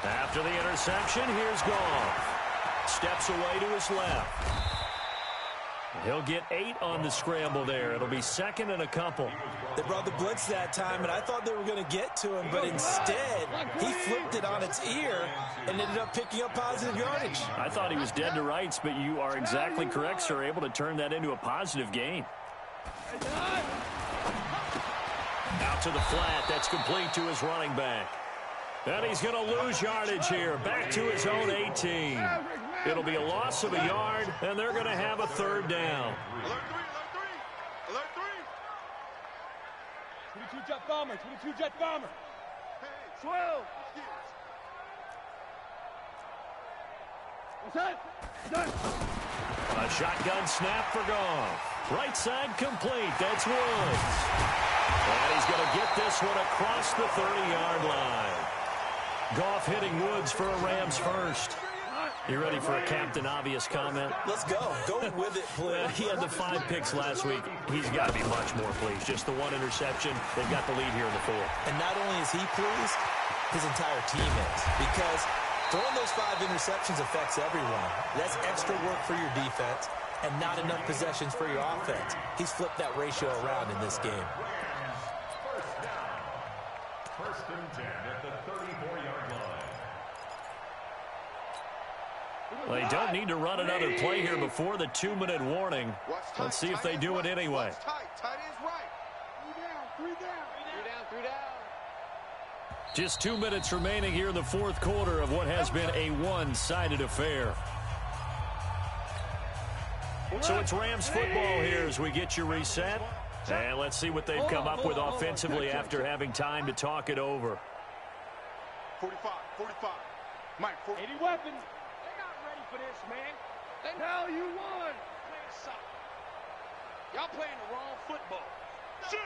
After the interception, here's Goff. Steps away to his left. He'll get 8 on the scramble there. It'll be 2nd and a couple. They brought the blitz that time, and I thought they were going to get to him, but instead, he flipped it on its ear and ended up picking up positive yardage. I thought he was dead to rights, but you are exactly correct, sir. Able to turn that into a positive gain. Out to the flat. That's complete to his running back. And he's going to lose yardage here. Back to his own 18. It'll be a loss of a yard, and they're going to have a 3rd down. Alert 3. 22 jet bomber. 22 jet bomber. Hey, 12. What's that? A shotgun snap for Goff. Right side complete. That's Woods. And he's going to get this one across the 30-yard line. Goff hitting Woods for a Rams first. You ready for a Captain Obvious comment? Let's go. Go with it, please. He had the 5 picks last week. He's got to be much more pleased. Just the 1 interception. They've got the lead here in the 4th. And not only is he pleased, his entire team is. Because throwing those 5 interceptions affects everyone. That's extra work for your defense and not enough possessions for your offense. He's flipped that ratio around in this game. First and 10 at the 34-yard line. They don't need to run another play here before the 2-minute warning. Let's see if they do it anyway. Tight is right. Three down. Just 2 minutes remaining here in the fourth quarter of what has been a one-sided affair. So it's Rams football here as we get you reset. And let's see what they've come up with offensively after having time to talk it over. 45. Mike, 40. 80 weapons. They're not ready for this, man. They know you won. Playing soccer. Y'all playing the wrong football. Shit.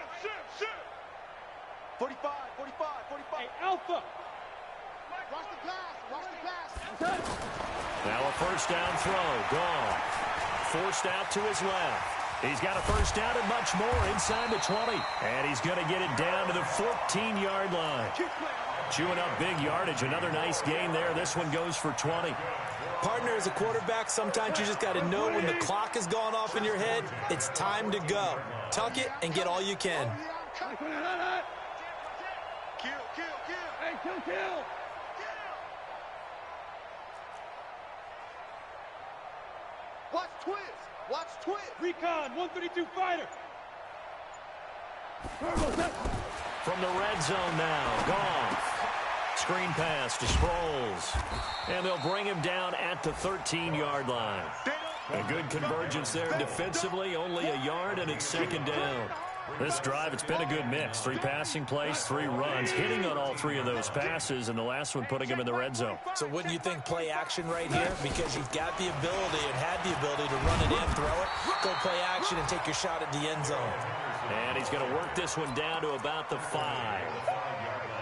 45. Hey, Alpha. Watch the pass. Now a first down throw. Gone. Forced out to his left. He's got a first down and much more inside the 20. And he's going to get it down to the 14-yard line. Chewing up big yardage. Another nice gain there. This one goes for 20. Partner, as a quarterback, sometimes you just got to know when the clock has gone off in your head, it's time to go. Tuck it and get all you can. Kill. Watch twist. Recon, 132 fighter. From the red zone now. Goff. Screen pass to Sproles. And they'll bring him down at the 13-yard line. A good convergence there defensively. Only a yard, and it's second down. This drive, it's been a good mix. 3 passing plays, 3 runs, hitting on all 3 of those passes, and the last one putting him in the red zone. So wouldn't you think play action right here? Because you've got the ability and had the ability to run it in, throw it, go play action, and take your shot at the end zone. And he's going to work this one down to about the 5.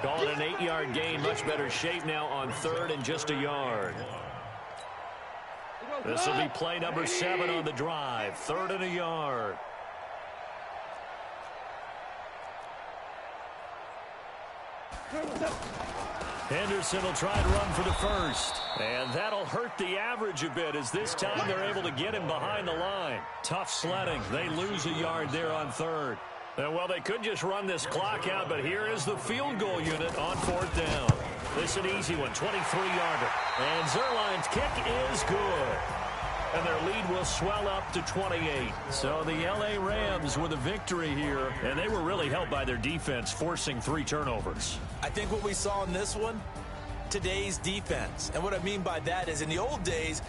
Call it an 8-yard gain. Much better shape now on third and just a yard. This will be play number 7 on the drive. 3rd and a yard. Henderson will try and run for the first. And that'll hurt the average a bit as this time they're able to get him behind the line. Tough sledding. They lose a yard there on 3rd. Well, they could just run this clock out, but here is the field goal unit on 4th down. This is an easy one, 23-yarder. And Zerline's kick is good. And their lead will swell up to 28. So the L.A. Rams with a victory here, and they were really helped by their defense, forcing 3 turnovers. I think what we saw in this one, today's defense. And what I mean by that is in the old days,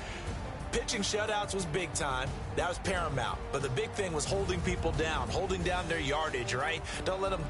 pitching shutouts was big time. That was paramount. But the big thing was holding people down, holding down their yardage, right? Don't let them